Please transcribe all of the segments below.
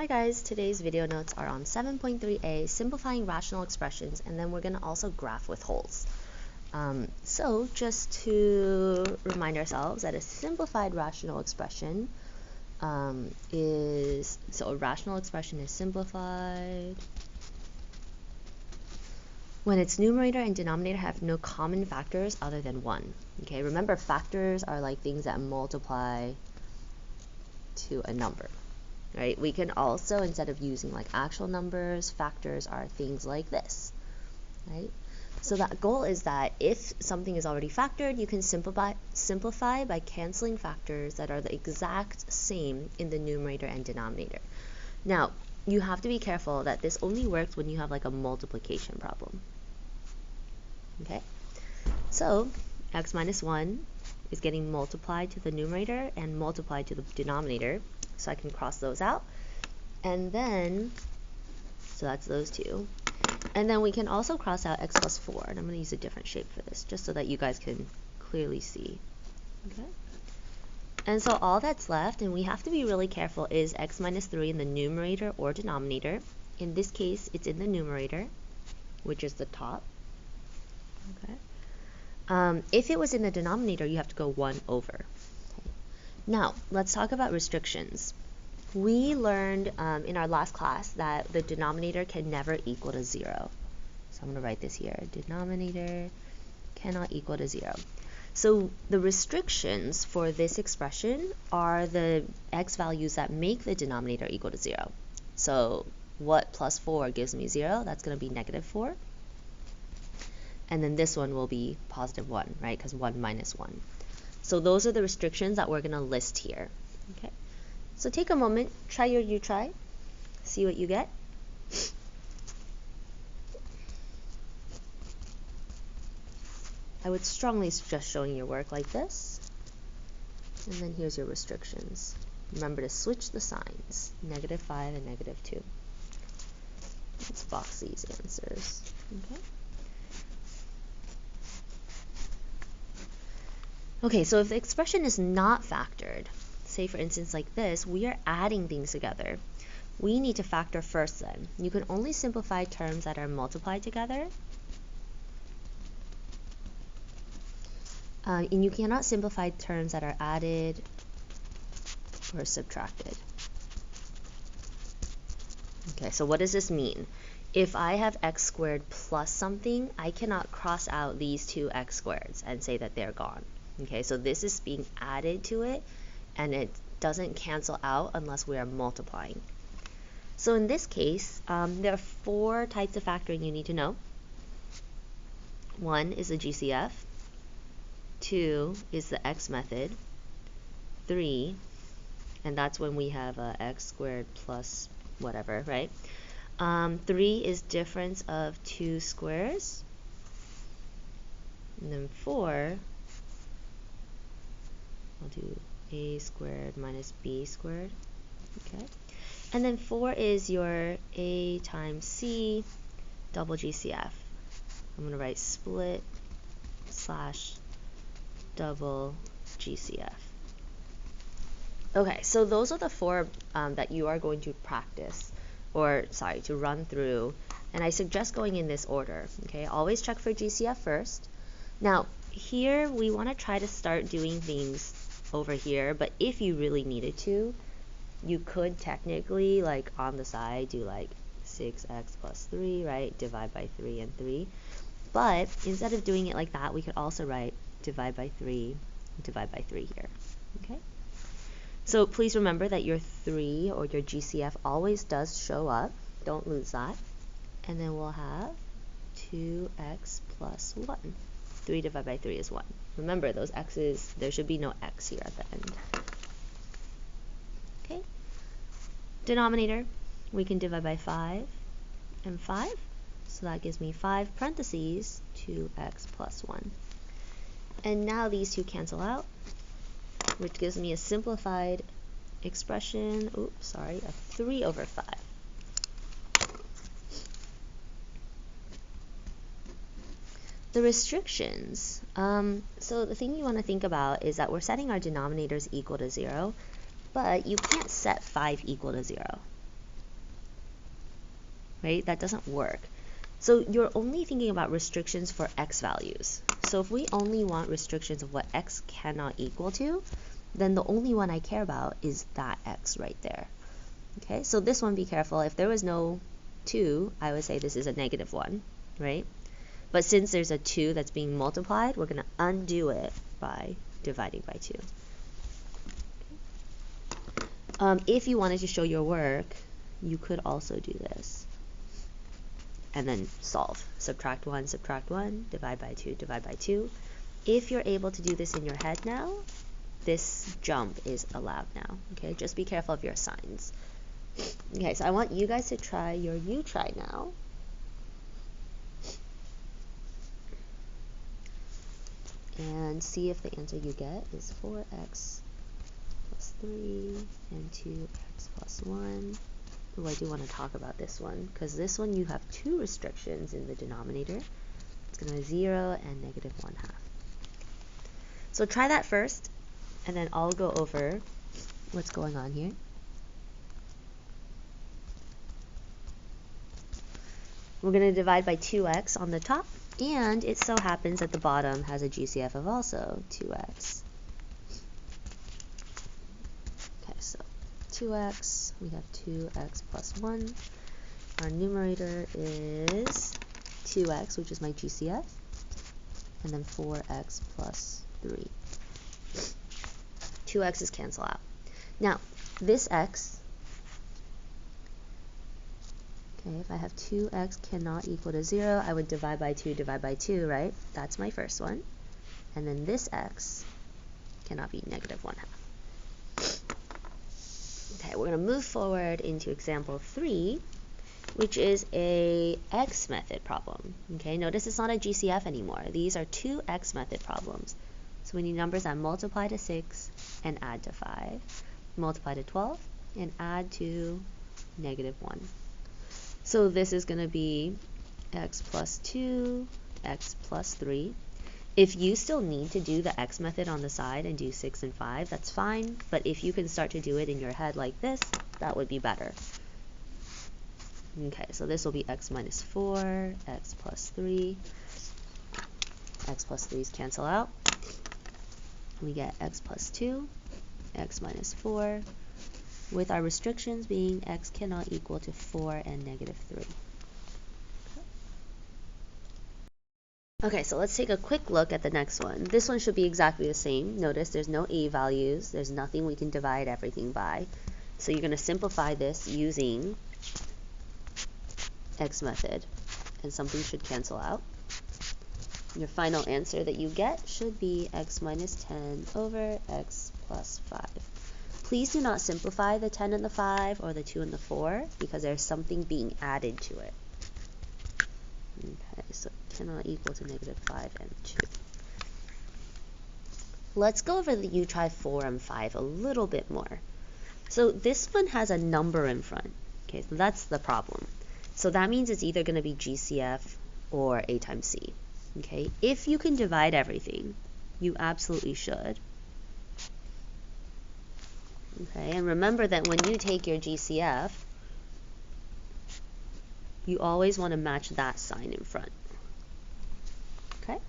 Hi guys, today's video notes are on 7.3a, simplifying rational expressions, and then we're going to also graph with holes. So just to remind ourselves that a simplified rational expression a rational expression is simplified when its numerator and denominator have no common factors other than 1. Okay, remember factors are like things that multiply to a number. Right? We can also, instead of using like actual numbers, factors are things like this, right? So that goal is that if something is already factored, you can simplify by canceling factors that are the exact same in the numerator and denominator. Now, you have to be careful that this only works when you have like a multiplication problem. Okay? So, x minus 1 is getting multiplied to the numerator and multiplied to the denominator. So I can cross those out, and then, so that's those two. And then we can also cross out x plus 4, and I'm going to use a different shape for this, just so that you guys can clearly see. Okay. And so all that's left, and we have to be really careful, is x minus 3 in the numerator or denominator. In this case, it's in the numerator, which is the top. Okay. If it was in the denominator, you have to go 1 over. Now, let's talk about restrictions. We learned in our last class that the denominator can never equal to 0. So I'm going to write this here. Denominator cannot equal to 0. So the restrictions for this expression are the x values that make the denominator equal to 0. So what plus 4 gives me 0? That's going to be negative 4. And then this one will be positive 1, right? Because 1 minus 1. So those are the restrictions that we're going to list here. Okay. So take a moment, try your u-try, see what you get. I would strongly suggest showing your work like this. And then here's your restrictions. Remember to switch the signs, negative 5 and negative 2. Let's box these answers. Okay. Okay, so if the expression is not factored, say for instance like this, we are adding things together. We need to factor first then. You can only simplify terms that are multiplied together. And you cannot simplify terms that are added or subtracted. Okay, so what does this mean? If I have x squared plus something, I cannot cross out these two x squareds and say that they're gone. Okay, so this is being added to it, and it doesn't cancel out unless we are multiplying. So in this case, there are 4 types of factoring you need to know. 1 is the GCF. 2 is the x method. 3, and that's when we have x squared plus whatever, right? 3 is difference of 2 squares. And then 4, I'll do a squared minus b squared. Okay. And then 4 is your a times c double GCF. I'm going to write split slash double GCF. Okay, so those are the 4 that you are going to practice, or sorry, to run through. And I suggest going in this order. Okay, always check for GCF first. Now, here we want to try to start doing things over here, but if you really needed to, you could technically, like on the side, do like 6x plus 3, right? Divide by 3 and 3. But instead of doing it like that, we could also write divide by 3, divide by 3 here. Okay? So please remember that your 3 or your GCF always does show up. Don't lose that. And then we'll have 2x plus 1. 3 divided by 3 is 1. Remember, those x's, there should be no x here at the end. Okay. Denominator, we can divide by 5 and 5. So that gives me 5 parentheses 2x plus 1. And now these two cancel out, which gives me a simplified expression, of 3 over 5. The restrictions. So the thing you want to think about is that we're setting our denominators equal to 0, but you can't set 5 equal to 0. right? That doesn't work. So you're only thinking about restrictions for x values. So if we only want restrictions of what x cannot equal to, then the only one I care about is that x right there. Okay, so this one, be careful. If there was no 2, I would say this is a -1, right? But since there's a 2 that's being multiplied, we're going to undo it by dividing by 2. If you wanted to show your work, you could also do this. And then solve. Subtract 1, divide by 2, divide by 2. If you're able to do this in your head now, this jump is allowed now. Okay, just be careful of your signs. Okay, so I want you guys to try your U-try now. And see if the answer you get is 4x plus 3 and 2x plus 1. Oh, I do want to talk about this one, because this one you have 2 restrictions in the denominator. It's going to be 0 and -1/2. So try that first, and then I'll go over what's going on here. We're going to divide by 2x on the top, and it so happens that the bottom has a GCF of also 2x. Okay, so 2x, we have 2x plus 1. Our numerator is 2x, which is my GCF, and then 4x plus 3. 2x's cancel out. Now, this x, okay, if I have 2x cannot equal to 0, I would divide by 2, right? That's my first one. And then this x cannot be -1/2. Okay, we're going to move forward into example 3, which is a x method problem. Okay, notice it's not a GCF anymore. These are 2 x method problems. So we need numbers that multiply to 6 and add to 5, multiply to 12, and add to -1. So this is going to be x plus 2, x plus 3. If you still need to do the x method on the side and do 6 and 5, that's fine. But if you can start to do it in your head like this, that would be better. Okay, so this will be x minus 4, x plus 3. X plus 3's cancel out. We get x plus 2, x minus 4, with our restrictions being x cannot equal to 4 and -3. Okay, so let's take a quick look at the next one. This one should be exactly the same. Notice there's no a values. There's nothing we can divide everything by. So you're going to simplify this using x method, and something should cancel out. Your final answer that you get should be x minus 10 over x plus 5. Please do not simplify the 10 and the 5 or the 2 and the 4, because there's something being added to it. Okay, so cannot equal to -5 and 2. Let's go over the U-try 4 and 5 a little bit more. So this one has a number in front. Okay, so that's the problem. So that means it's either going to be GCF or A times C. Okay, if you can divide everything, you absolutely should. Okay, and remember that when you take your GCF, you always want to match that sign in front. Okay,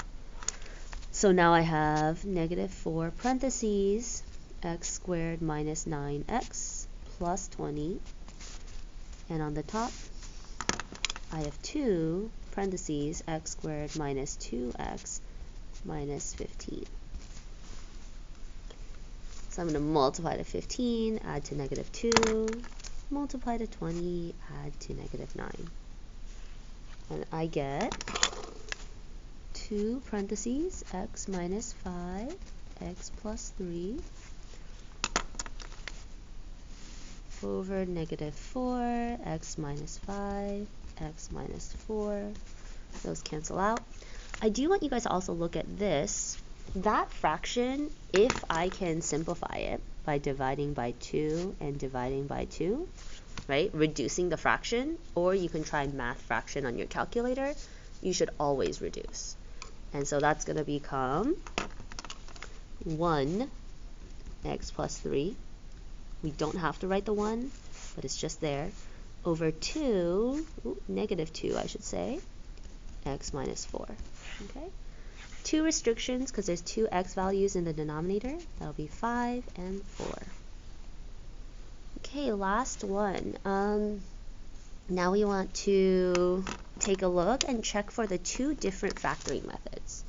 so now I have -4 parentheses x squared minus 9x plus 20, and on the top I have 2 parentheses x squared minus 2x minus 15. So I'm going to multiply to 15, add to -2, multiply to 20, add to -9. And I get 2 parentheses x minus 5, x plus 3, over -4, x minus 5, x minus 4. Those cancel out. I do want you guys to also look at this. That fraction, if I can simplify it by dividing by 2 and dividing by 2, right, reducing the fraction, or you can try math fraction on your calculator, you should always reduce. And so that's going to become 1 x plus 3. We don't have to write the 1, but it's just there. over 2, negative 2 I should say, x minus 4. Okay, two restrictions because there's two x values in the denominator. That'll be 5 and 4. Okay, last one. Now we want to take a look and check for the two different factoring methods.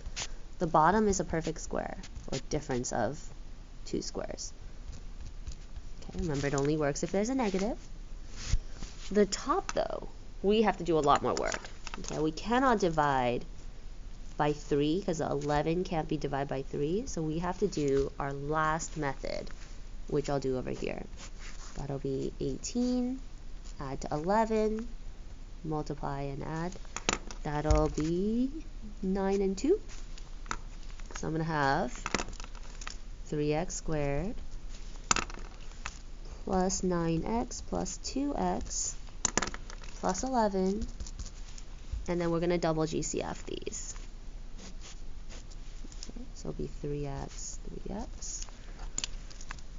The bottom is a perfect square, or difference of two squares. Okay, remember it only works if there's a negative. The top, though, we have to do a lot more work. Okay, we cannot divide by 3 because 11 can't be divided by 3, so we have to do our last method, which I'll do over here. That'll be 18, add to 11, multiply and add. That'll be 9 and 2. So I'm going to have 3x squared plus 9x plus 2x plus 11, and then we're going to double GCF these. Okay, so it'll be 3x, 3x.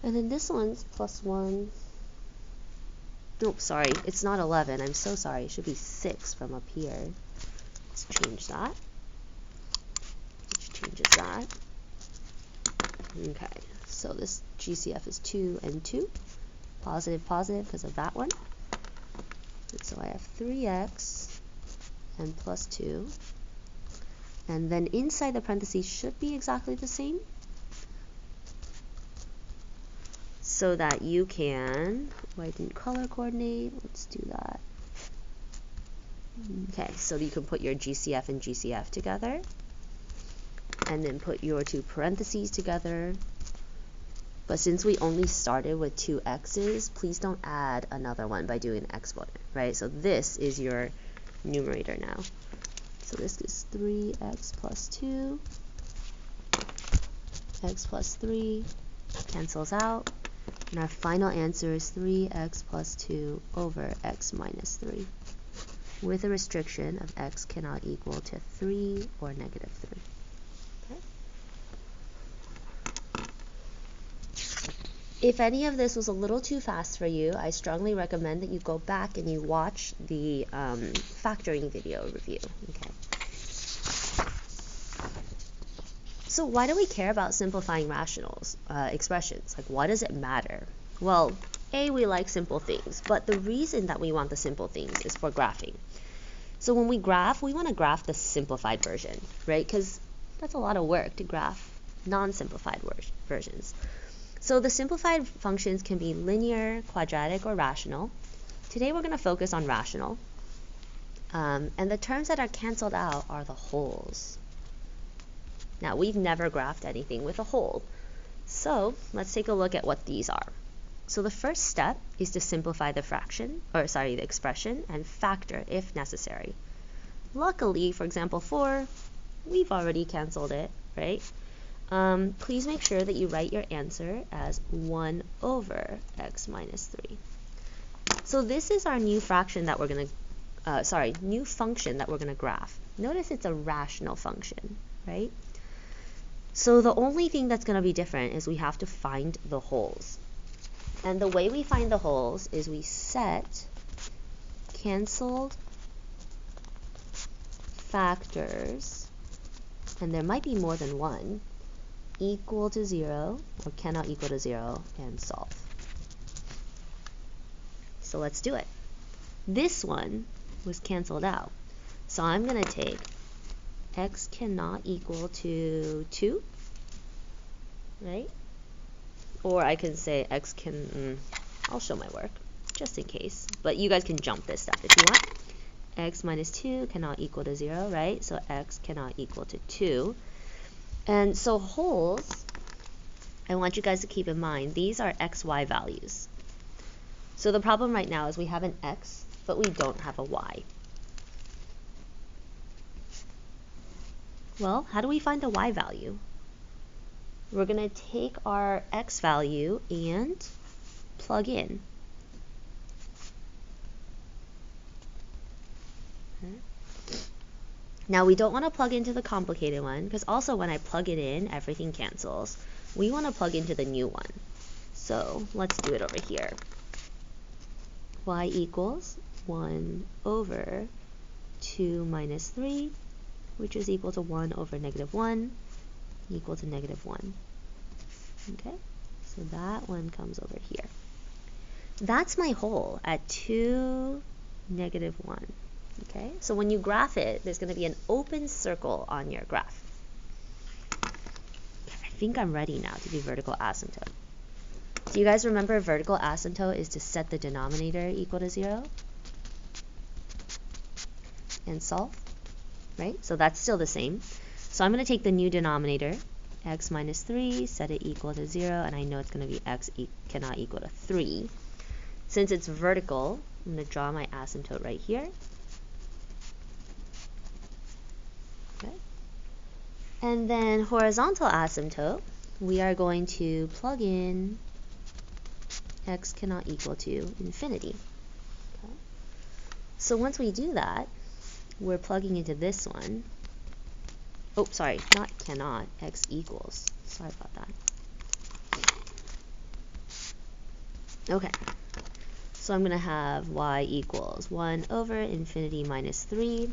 And then this one's plus 1. Nope, sorry, it's not 11. I'm so sorry. It should be 6 from up here. Let's change that. Which changes that. Okay, so this GCF is 2 and 2. Positive, positive because of that one. And so I have 3x and plus 2. And then inside the parentheses should be exactly the same, so that you can, I didn't color coordinate, let's do that. Okay, so you can put your GCF and GCF together, and then put your two parentheses together. But since we only started with two x's, please don't add another one by doing an exponent, right? So this is your numerator now. So this is 3x plus 2, x plus 3, cancels out. And our final answer is 3x plus 2 over x minus 3, with a restriction of x cannot equal to 3 or negative 3. Okay. If any of this was a little too fast for you, I strongly recommend that you go back and you watch the factoring video review. Okay. So why do we care about simplifying rationals, expressions? Like, why does it matter? Well, A, we like simple things, but the reason that we want the simple things is for graphing. So when we graph, we want to graph the simplified version, right? Because that's a lot of work to graph non-simplified versions. So the simplified functions can be linear, quadratic, or rational. Today we're going to focus on rational. And the terms that are canceled out are the wholes. Now, we've never graphed anything with a whole. So let's take a look at what these are. So the first step is to simplify the the expression, and factor if necessary. Luckily, for example, 4, we've already canceled it, right? Please make sure that you write your answer as 1 over x minus 3. So this is our new fraction that we're going to, new function that we're going to graph. Notice it's a rational function, right? So the only thing that's going to be different is we have to find the wholes. And the way we find the wholes is we set canceled factors, and there might be more than one, equal to 0 or cannot equal to 0, and solve. So let's do it. This one was canceled out. So I'm going to take x cannot equal to 2, right? Or I can say x can, I'll show my work, just in case. But you guys can jump this stuff if you want. X minus 2 cannot equal to 0, right? So x cannot equal to 2. And so wholes, I want you guys to keep in mind, these are x, y values. So the problem right now is we have an x, but we don't have a y. Well, how do we find the y value? We're going to take our x value and plug in. Okay. Now we don't want to plug into the complicated one, because also when I plug it in, everything cancels. We want to plug into the new one. So let's do it over here. y equals 1 over 2 minus 3, which is equal to 1 over negative 1, equal to negative 1. Okay, so that one comes over here. That's my hole at 2, negative 1. Okay, so when you graph it, there's going to be an open circle on your graph. I think I'm ready now to do vertical asymptote. Do you guys remember vertical asymptote is to set the denominator equal to 0 and solve, right? So that's still the same. So I'm going to take the new denominator, x minus 3, set it equal to 0, and I know it's going to be x cannot equal to 3. Since it's vertical, I'm going to draw my asymptote right here. Okay. And then horizontal asymptote, we are going to plug in x cannot equal to infinity. Okay. So once we do that, we're plugging into this one. Oh, sorry, not cannot, x equals. Sorry about that. Okay, so I'm going to have y equals 1 over infinity minus 3.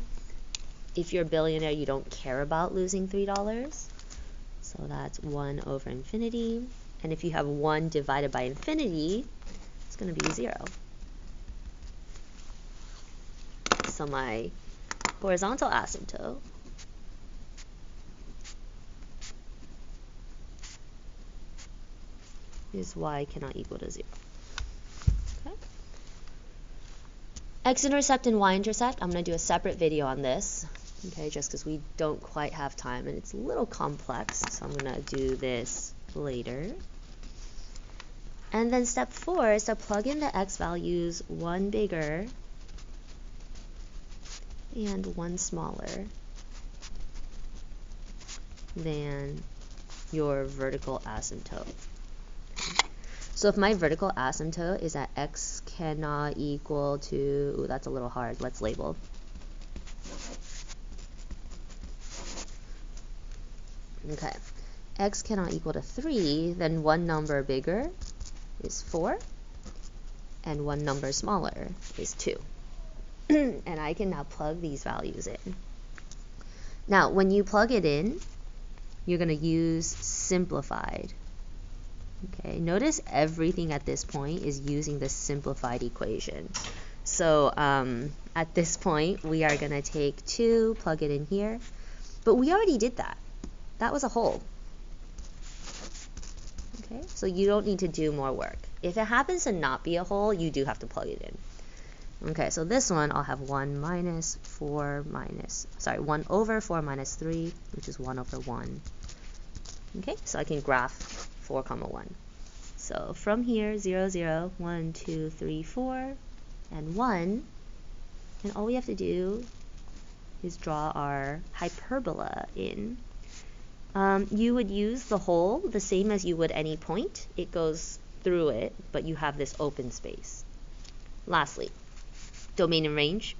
If you're a billionaire, you don't care about losing $3. So that's 1 over infinity. And if you have 1 divided by infinity, it's going to be 0. So my horizontal asymptote is y cannot equal to 0. Okay. X-intercept and y-intercept, I'm going to do a separate video on this, okay, just because we don't quite have time and it's a little complex, so I'm going to do this later. And then step 4 is to plug in the x values, 1 bigger and 1 smaller than your vertical asymptote. So if my vertical asymptote is that x cannot equal to, ooh, that's a little hard, let's label. Okay, x cannot equal to 3, then one number bigger is 4, and one number smaller is 2. And I can now plug these values in. Now, when you plug it in, you're going to use simplified. Okay, notice everything at this point is using the simplified equation. So at this point, we are going to take 2, plug it in here. But we already did that. That was a hole. Okay, so you don't need to do more work. If it happens to not be a hole, you do have to plug it in. Okay, so this one, I'll have 1 over 4 minus 3, which is 1 over 1. Okay, so I can graph 4, 1. So from here, 0, 0, 1, 2, 3, 4, and 1. And all we have to do is draw our hyperbola in. You would use the hole the same as you would any point. It goes through it, but you have this open space. Lastly, domain and range.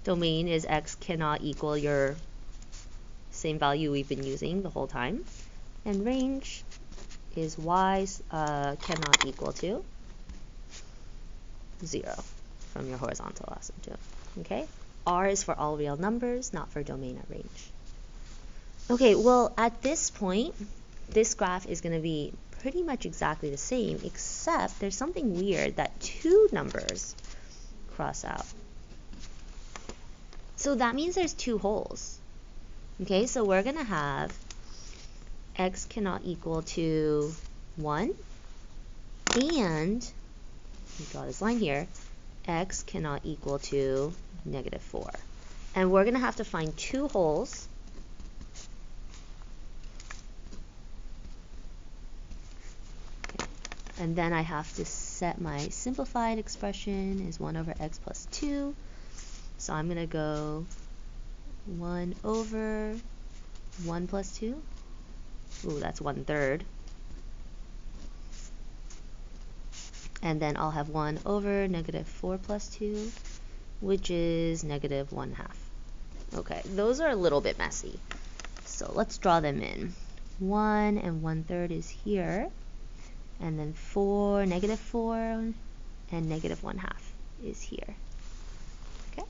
Domain is x cannot equal your same value we've been using the whole time. And range is y cannot equal to 0 from your horizontal asymptote. Okay? R is for all real numbers, not for domain or range. Okay, well, at this point, this graph is going to be pretty much exactly the same, except there's something weird that 2 numbers cross out. So that means there's 2 holes. Okay, so we're going to have x cannot equal to 1, and, we draw this line here, x cannot equal to negative 4. And we're going to have to find 2 holes. And then I have to set my simplified expression is 1 over x plus 2. So I'm going to go 1 over 1 plus 2. Ooh, that's 1/3. And then I'll have 1 over negative 4 plus 2, which is negative 1/2. Okay, those are a little bit messy. So let's draw them in. 1 and 1/3 is here. And then 4, negative 4 and negative 1/2 is here. Okay.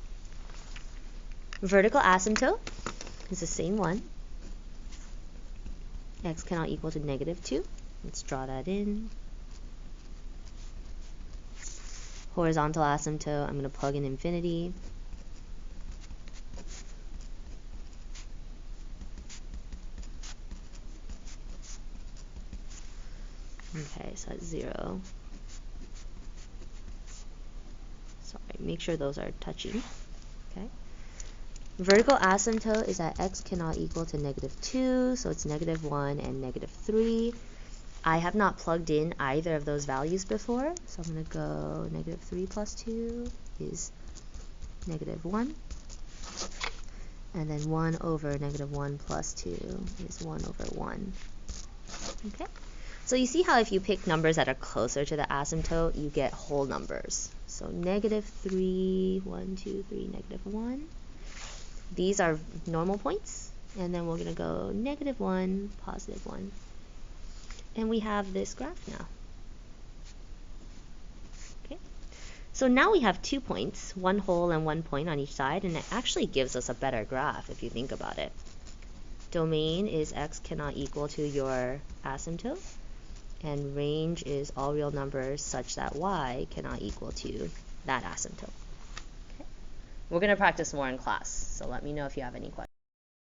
Vertical asymptote is the same one. X cannot equal to negative 2. Let's draw that in. Horizontal asymptote, I'm going to plug in infinity. Okay, so that's 0. Sorry, make sure those are touching. Okay. Vertical asymptote is that x cannot equal to negative 2, so it's negative 1 and negative 3. I have not plugged in either of those values before, so I'm going to go negative 3 plus 2 is negative 1. And then 1 over negative 1 plus 2 is 1 over 1. Okay? So you see how if you pick numbers that are closer to the asymptote, you get whole numbers. So negative 3, 1, 2, 3, negative 1. These are normal points. And then we're going to go negative 1, positive 1. And we have this graph now. Okay. So now we have 2 points, 1 whole and 1 point on each side, and it actually gives us a better graph if you think about it. Domain is x cannot equal to your asymptote, and range is all real numbers such that y cannot equal to that asymptote. Okay. We're going to practice more in class, so let me know if you have any questions.